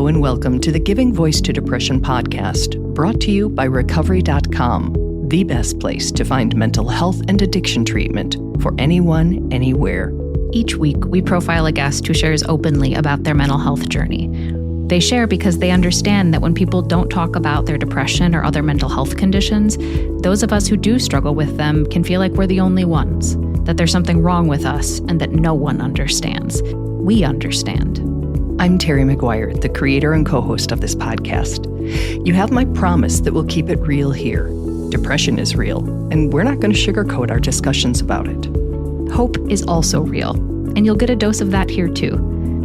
Hello and welcome to the Giving Voice to Depression podcast, brought to you by Recovery.com, the best place to find mental health and addiction treatment for anyone, anywhere. Each week, we profile a guest who shares openly about their mental health journey. They share because they understand that when people don't talk about their depression or other mental health conditions, those of us who do struggle with them can feel like we're the only ones, that there's something wrong with us and that no one understands. We understand. I'm Terry McGuire, the creator and co-host of this podcast. You have my promise that we'll keep it real here. Depression is real, and we're not going to sugarcoat our discussions about it. Hope is also real, and you'll get a dose of that here too.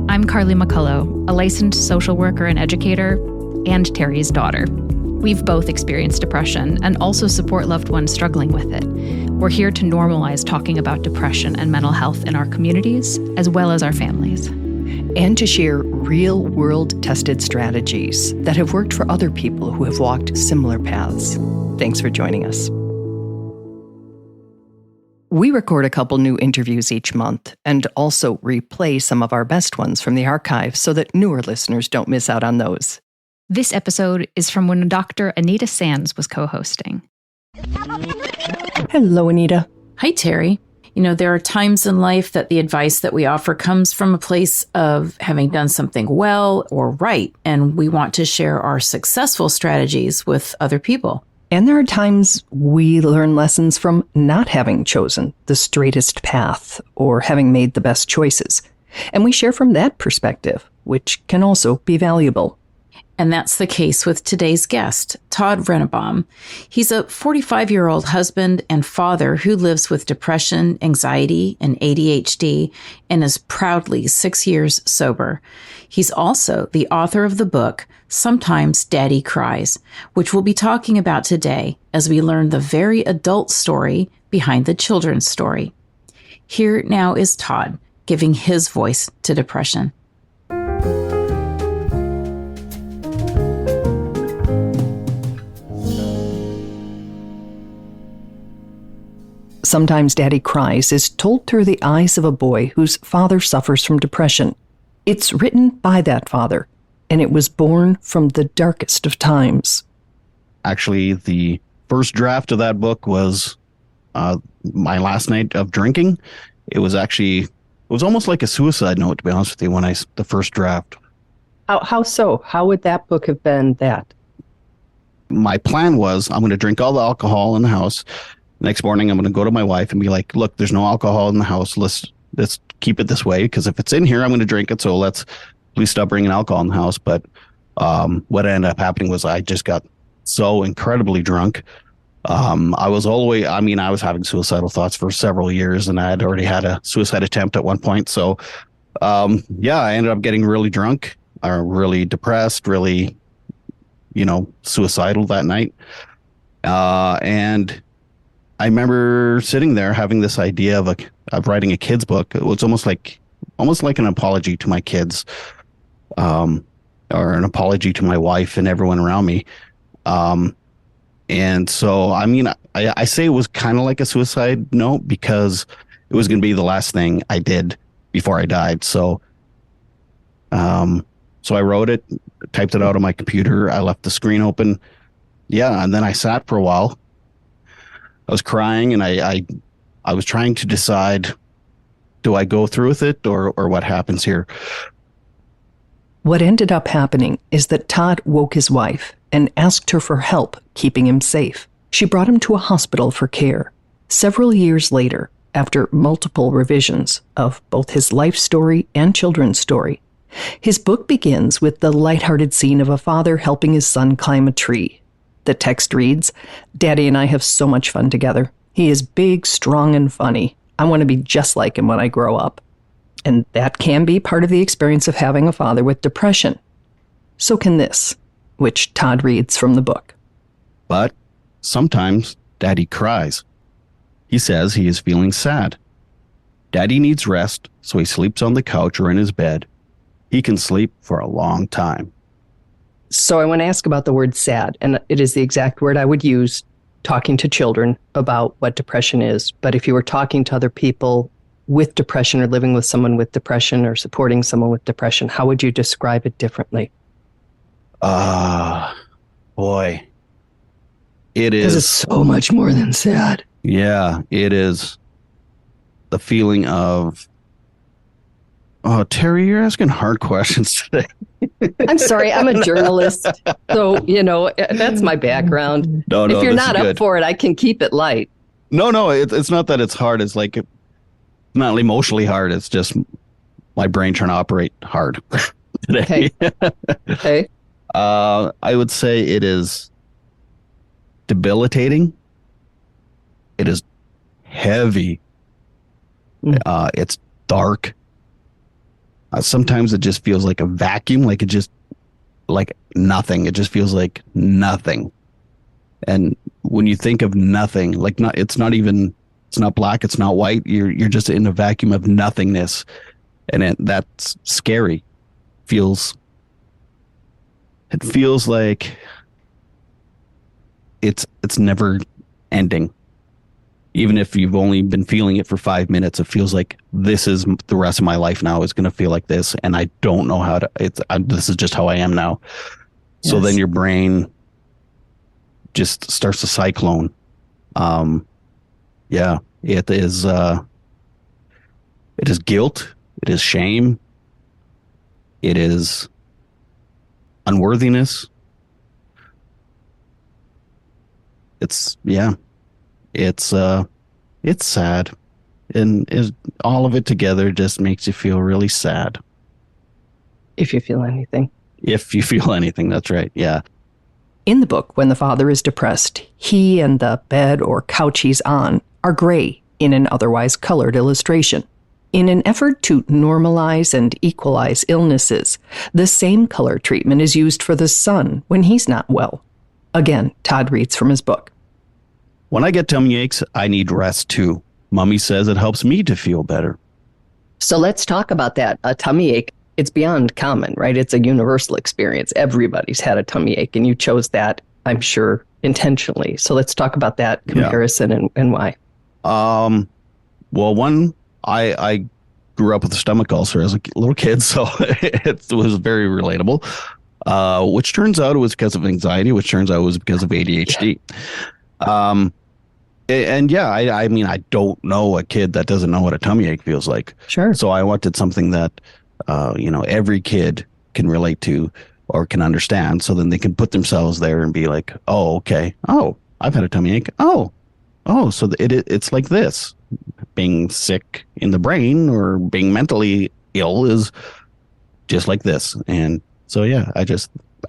I'm Carly McCullough, a licensed social worker and educator, and Terry's daughter. We've both experienced depression and also support loved ones struggling with it. We're here to normalize talking about depression and mental health in our communities, as well as our families. And to share real-world tested strategies that have worked for other people who have walked similar paths. Thanks for joining us. We record a couple new interviews each month and also replay some of our best ones from the archive so that newer listeners don't miss out on those. This episode is from when Dr. Anita Sanz was co-hosting. Hello, Anita. Hi, Terry. You know, there are times in life that the advice that we offer comes from a place of having done something well or right, and we want to share our successful strategies with other people. And there are times we learn lessons from not having chosen the straightest path or having made the best choices. And we share from that perspective, which can also be valuable. And that's the case with today's guest, Todd Rennebohm. He's a 45-year-old husband and father who lives with depression, anxiety, and ADHD, and is proudly 6 years sober. He's also the author of the book, Sometimes Daddy Cries, which we'll be talking about today as we learn the very adult story behind the children's story. Here now is Todd giving his voice to depression. Sometimes Daddy Cries is told through the eyes of a boy whose father suffers from depression. It's written by that father, and it was born from the darkest of times. Actually, the first draft of that book was my last night of drinking. It was almost like a suicide note, to be honest with you, the first draft. How so? How would that book have been that? My plan was I'm going to drink all the alcohol in the house. Next morning, I'm going to go to my wife and be like, look, there's no alcohol in the house. Let's keep it this way, because if it's in here, I'm going to drink it. So please stop bringing alcohol in the house. But what ended up happening was I just got so incredibly drunk. I was having suicidal thoughts for several years, and I had already had a suicide attempt at one point. So, I ended up getting really drunk, really depressed, really, suicidal that night. And I remember sitting there having this idea of writing a kid's book. It was almost like an apology to my kids, or an apology to my wife and everyone around me. And so, I say it was kind of like a suicide note because it was going to be the last thing I did before I died. So I wrote it, typed it out on my computer. I left the screen open. Yeah. And then I sat for a while. I was crying, and I was trying to decide, do I go through with it or what happens here? What ended up happening is that Todd woke his wife and asked her for help keeping him safe. She brought him to a hospital for care. Several years later, after multiple revisions of both his life story and children's story, his book begins with the lighthearted scene of a father helping his son climb a tree. The text reads, "Daddy and I have so much fun together. He is big, strong, and funny. I want to be just like him when I grow up." And that can be part of the experience of having a father with depression. So can this, which Todd reads from the book. But sometimes Daddy cries. He says he is feeling sad. Daddy needs rest, so he sleeps on the couch or in his bed. He can sleep for a long time. So I want to ask about the word sad, and it is the exact word I would use talking to children about what depression is. But if you were talking to other people with depression or living with someone with depression or supporting someone with depression, how would you describe it differently? Boy, it Because it's is. so much more than sad. Yeah, it is the feeling of, oh, Terry, you're asking hard questions today. I'm sorry, I'm a journalist. So, that's my background. No, If you're this is not up good. for it, I can keep it light. No, it's not that it's hard. It's like, not emotionally hard. It's just my brain trying to operate hard today. Okay. I would say it is debilitating. It is heavy. It's dark. Sometimes it just feels like a vacuum, like nothing. It just feels like nothing. And when you think of nothing, it's not black, it's not white. You're just in a vacuum of nothingness, and that's scary. It feels like it's never ending. Even if you've only been feeling it for 5 minutes, it feels like this is the rest of my life now is going to feel like this. And I don't know how to, this is just how I am now. Yes. So then your brain just starts to cyclone. Yeah, it is guilt. It is shame. It is unworthiness. It's sad, and all of it together just makes you feel really sad. If you feel anything. If you feel anything, that's right. Yeah. In the book, when the father is depressed, he and the bed or couch he's on are gray in an otherwise colored illustration. In an effort to normalize and equalize illnesses, the same color treatment is used for the son when he's not well. Again, Todd reads from his book. When I get tummy aches, I need rest too. Mommy says it helps me to feel better. So let's talk about that. A tummy ache, it's beyond common, right? It's a universal experience. Everybody's had a tummy ache, and you chose that, I'm sure, intentionally. So let's talk about that comparison and why. Well, one, I grew up with a stomach ulcer as a little kid, so it was very relatable, which turns out it was because of anxiety, which turns out it was because of ADHD. And yeah, I mean, I don't know a kid that doesn't know what a tummy ache feels like. Sure. So I wanted something that, every kid can relate to or can understand. So then they can put themselves there and be like, oh, okay. Oh, I've had a tummy ache. Oh, so it's like this. Being sick in the brain or being mentally ill is just like this. And so, yeah, I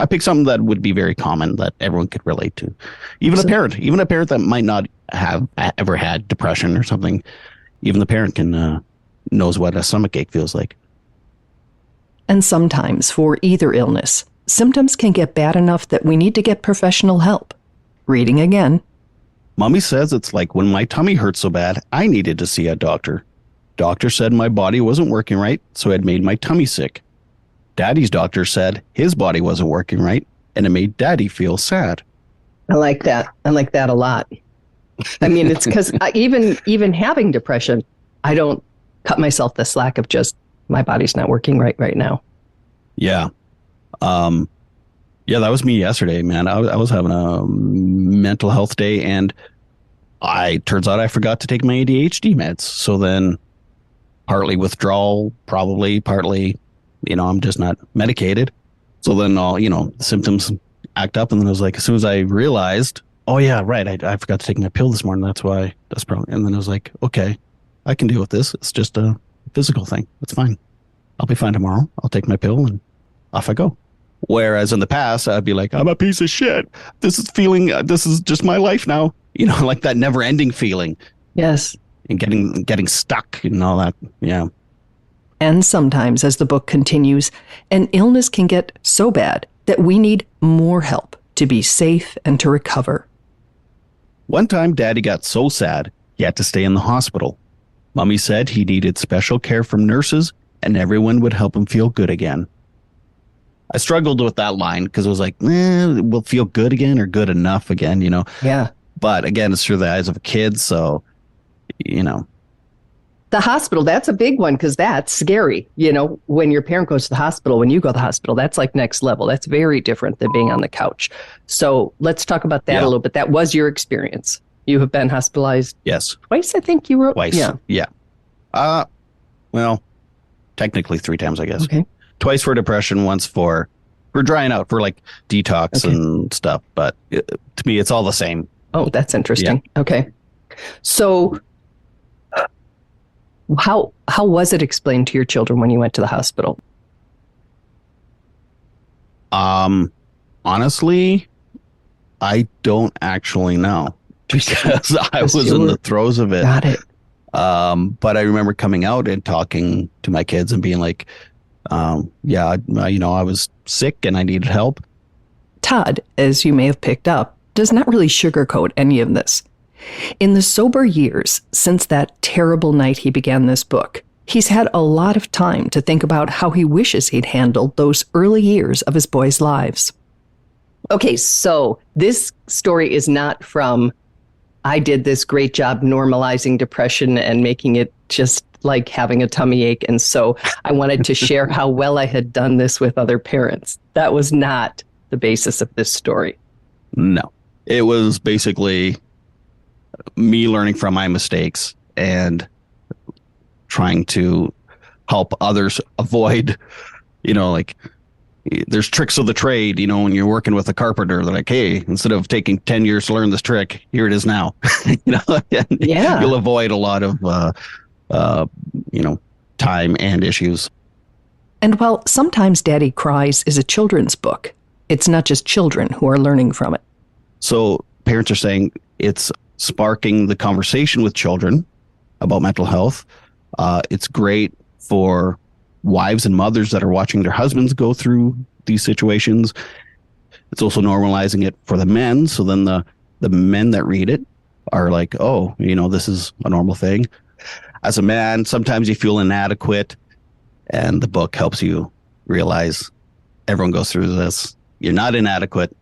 picked something that would be very common that everyone could relate to. Even a parent that might not have ever had depression or something, even the parent knows what a stomach ache feels like. And sometimes for either illness, symptoms can get bad enough that we need to get professional help. Reading again. Mommy says it's like when my tummy hurts so bad, I needed to see a doctor. Doctor said my body wasn't working right, so it made my tummy sick. Daddy's doctor said his body wasn't working right, and it made Daddy feel sad. I like that. I like that a lot. I mean, it's because even having depression, I don't cut myself the slack of just my body's not working right now. Yeah. Yeah, that was me yesterday, man. I was having a mental health day, and turns out I forgot to take my ADHD meds. So then partly withdrawal, probably partly, I'm just not medicated. So then all, the symptoms act up. And then I was like, as soon as I realized, oh yeah, right. I forgot to take my pill this morning. That's probably, and then I was like, okay, I can deal with this. It's just a physical thing. It's fine. I'll be fine tomorrow. I'll take my pill and off I go. Whereas in the past, I'd be like, I'm a piece of shit. This is just my life now. Like that never ending feeling. Yes. And getting stuck and all that. Yeah. And sometimes, as the book continues, an illness can get so bad that we need more help to be safe and to recover. One time, Daddy got so sad, he had to stay in the hospital. Mommy said he needed special care from nurses and everyone would help him feel good again. I struggled with that line because it was like, we'll feel good again or good enough again, Yeah. But again, it's through the eyes of a kid. So, The hospital, that's a big one because that's scary. When your parent goes to the hospital, when you go to the hospital, that's like next level. That's very different than being on the couch. So let's talk about that a little bit. That was your experience. You have been hospitalized Yes. Twice, I think you wrote. Twice. Yeah. Well, technically 3 times, I guess. Okay. Twice for depression, once for drying out, for like detox and stuff. But to me, it's all the same. Oh, that's interesting. Yeah. Okay. So how was it explained to your children when you went to the hospital? Honestly, I don't actually know because I was in the throes of it. Got it. But I remember coming out and talking to my kids and being like, I was sick and I needed help. Todd, as you may have picked up, does not really sugarcoat any of this. In the sober years since that terrible night he began this book, he's had a lot of time to think about how he wishes he'd handled those early years of his boys' lives. Okay, so this story is not from, I did this great job normalizing depression and making it just like having a tummy ache, and so I wanted to share how well I had done this with other parents. That was not the basis of this story. No, it was basically me learning from my mistakes and trying to help others avoid, like there's tricks of the trade, when you're working with a carpenter, they're like, hey, instead of taking 10 years to learn this trick, here it is now. You'll avoid a lot of, time and issues. And while Sometimes Daddy Cries is a children's book, it's not just children who are learning from it. So parents are saying it's sparking the conversation with children about mental health. It's great for wives and mothers that are watching their husbands go through these situations. It's also normalizing it for the men. So then the men that read it are like, oh, this is a normal thing. As a man, sometimes you feel inadequate, and the book helps you realize everyone goes through this. You're not inadequate.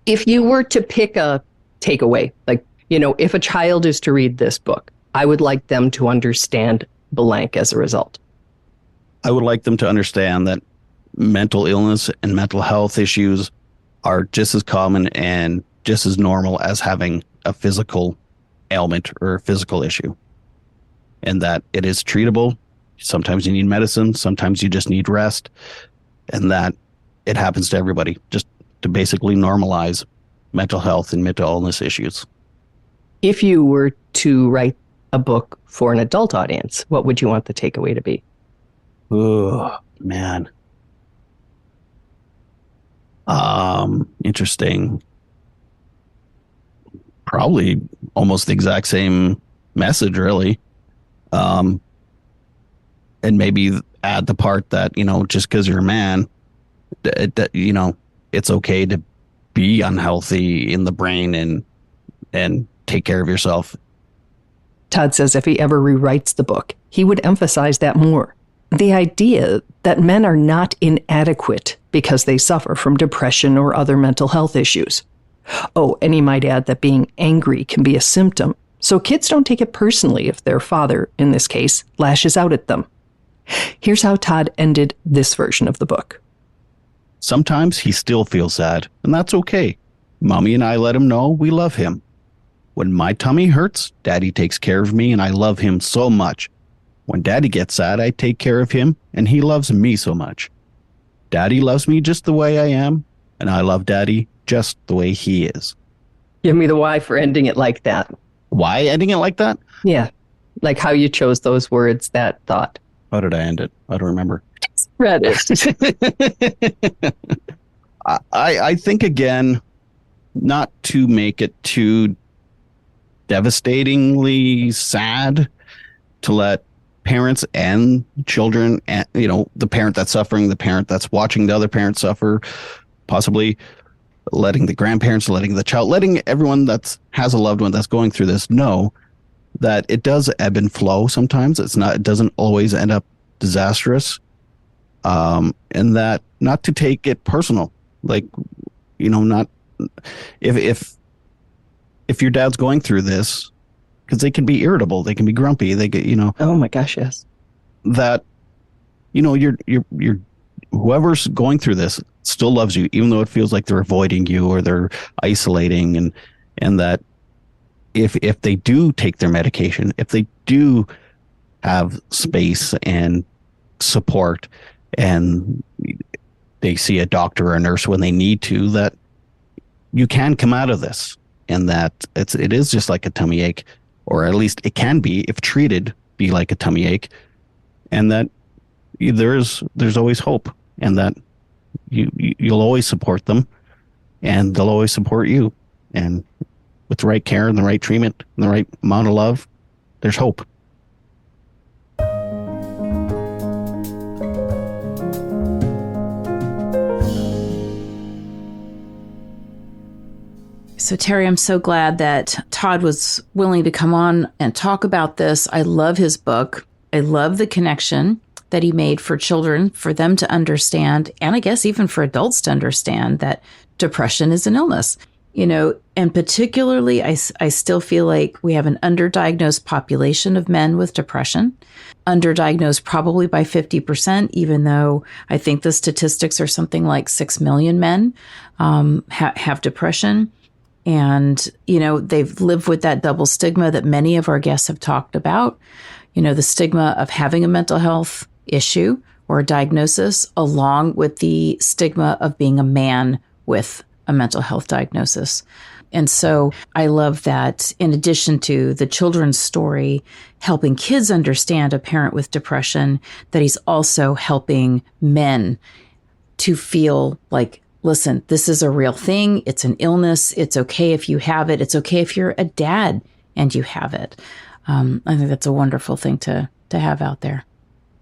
If you were to pick a takeaway, if a child is to read this book, I would like them to understand blank as a result. I would like them to understand that mental illness and mental health issues are just as common and just as normal as having a physical ailment or a physical issue. And that it is treatable. Sometimes you need medicine. Sometimes you just need rest. And that it happens to everybody, just to basically normalize mental health and mental illness issues. If you were to write a book for an adult audience, what would you want the takeaway to be? Oh, man. Interesting. Probably almost the exact same message, really. And maybe add the part that, just because you're a man, that it's okay to be unhealthy in the brain and take care of yourself. Todd says if he ever rewrites the book, he would emphasize that more. The idea that men are not inadequate because they suffer from depression or other mental health issues. Oh, and he might add that being angry can be a symptom, so kids don't take it personally if their father, in this case, lashes out at them. Here's how Todd ended this version of the book. Sometimes he still feels sad, and that's okay. Mommy and I let him know we love him. When my tummy hurts, Daddy takes care of me, and I love him so much. When Daddy gets sad, I take care of him, and he loves me so much. Daddy loves me just the way I am, and I love Daddy just the way he is. Give me the why for ending it like that. Why ending it like that? Yeah, like how you chose those words, that thought. How did I end it? I don't remember. Read it. I think, again, not to make it too devastatingly sad, to let parents and children, and the parent that's suffering, the parent that's watching the other parent suffer, possibly letting the grandparents, letting the child, letting everyone that has a loved one that's going through this know that it does ebb and flow sometimes. It doesn't always end up disastrous. And that not to take it personal, not if your dad's going through this, because they can be irritable, they can be grumpy, they get, Oh my gosh, yes. that, you're whoever's going through this still loves you, even though it feels like they're avoiding you or they're isolating, and that if they do take their medication, if they do have space and support, and they see a doctor or a nurse when they need to, that you can come out of this, and that it is just like a tummy ache, or at least it can be, if treated, be like a tummy ache, and that there's always hope, and that you'll always support them, and they'll always support you, and with the right care and the right treatment and the right amount of love, there's hope. So, Terry, I'm so glad that Todd was willing to come on and talk about this. I love his book. I love the connection that he made for children, for them to understand, and I guess even for adults to understand that depression is an illness. And particularly, I still feel like we have an underdiagnosed population of men with depression, underdiagnosed probably by 50%, even though I think the statistics are something like 6 million men have depression. And, they've lived with that double stigma that many of our guests have talked about, the stigma of having a mental health issue or a diagnosis, along with the stigma of being a man with a mental health diagnosis. And so I love that in addition to the children's story, helping kids understand a parent with depression, that he's also helping men to feel like, listen, this is a real thing. It's an illness. It's okay if you have it. It's okay if you're a dad and you have it. I think that's a wonderful thing to have out there.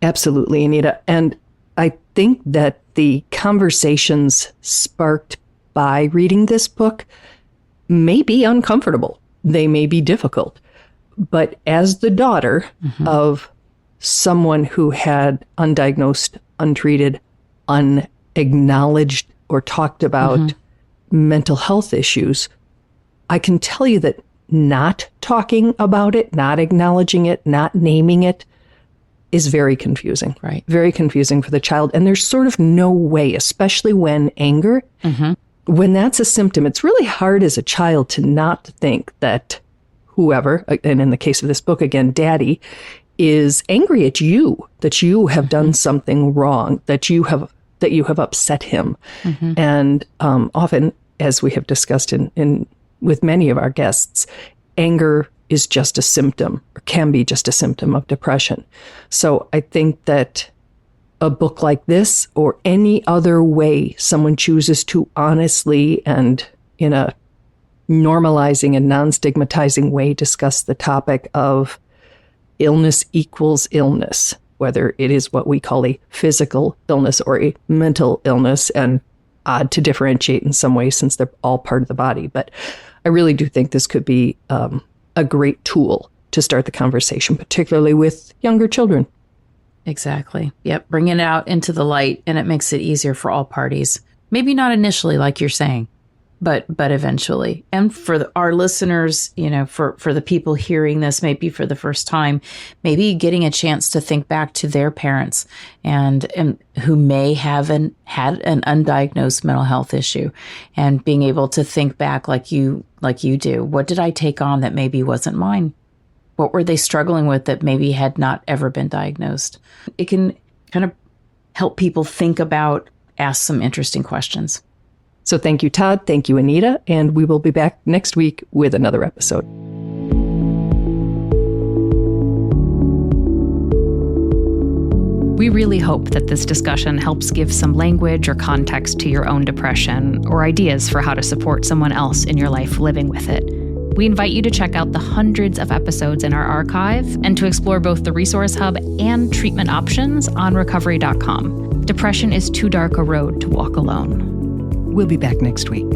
Absolutely, Anita. And I think that the conversations sparked by reading this book may be uncomfortable. They may be difficult. But as the daughter of someone who had undiagnosed, untreated, unacknowledged, or talked about mental health issues, I can tell you that not talking about it, not acknowledging it, not naming it is very confusing. Right. Very confusing for the child. And there's sort of no way, especially when anger, when that's a symptom, it's really hard as a child to not think that whoever, and in the case of this book, again, daddy, is angry at you, that you have done something wrong, that you have upset him. And often, as we have discussed in with many of our guests, anger is just a symptom, or can be just a symptom of depression. So I think that a book like this, or any other way someone chooses to honestly and in a normalizing and non-stigmatizing way discuss the topic of illness equals illness, whether it is what we call a physical illness or a mental illness, and odd to differentiate in some ways since they're all part of the body. But I really do think this could be a great tool to start the conversation, particularly with younger children. Exactly. Yep. Bringing it out into the light, and it makes it easier for all parties. Maybe not initially, like you're saying, but eventually. And for our listeners, for the people hearing this, maybe for the first time, maybe getting a chance to think back to their parents and who may have had an undiagnosed mental health issue, and being able to think back like you do. What did I take on that maybe wasn't mine? What were they struggling with that maybe had not ever been diagnosed? It can kind of help people think about, ask some interesting questions. So thank you, Todd. Thank you, Anita. And we will be back next week with another episode. We really hope that this discussion helps give some language or context to your own depression, or ideas for how to support someone else in your life living with it. We invite you to check out the hundreds of episodes in our archive, and to explore both the Resource Hub and treatment options on recovery.com. Depression is too dark a road to walk alone. We'll be back next week.